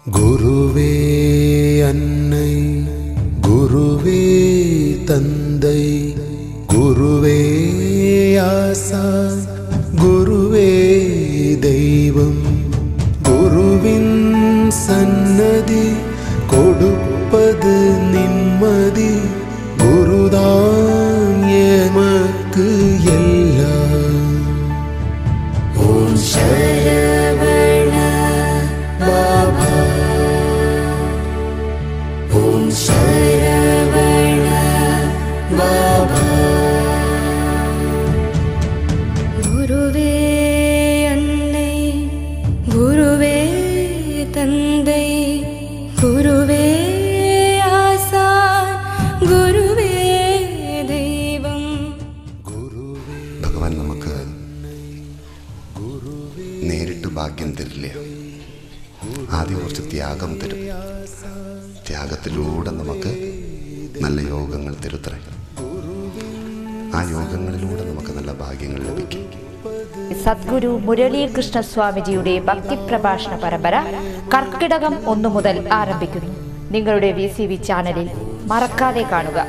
குருவே அன்னை, குருவே தந்தை, குருவே ஆசான், குருவே தெய்வம். குருவின் சன்னதி கொடுப்பது நிம்மதி, குருதான் எமக்கு எல்லாம். ஓம் சரவண பாபா, ஓம் சரவண பாபா. குருவே அன்னை, குருவே தந்தை, குருவே ஆசான், குருவே தெய்வம். ഭഗവാൻ നമുക്ക് നേരിട്ട് ഭാഗ്യം തരില്ല, ആദ്യം കുറച്ച് ത്യാഗം തരും. ത്യാഗത്തിലൂടെ നമുക്ക് നല്ല യോഗങ്ങൾ തരുത്രേ. ആ യോഗങ്ങളിലൂടെ നമുക്ക് നല്ല ഭാഗ്യങ്ങൾ ലഭിക്കും. സദ്ഗുരു മുരളീകൃഷ്ണ സ്വാമിജിയുടെ ഭക്തിപ്രഭാഷണ പരമ്പര കർക്കിടകം 1 മുതൽ ആരംഭിക്കുന്നു. നിങ്ങളുടെ VCV ചാനലിൽ മറക്കാതെ കാണുക.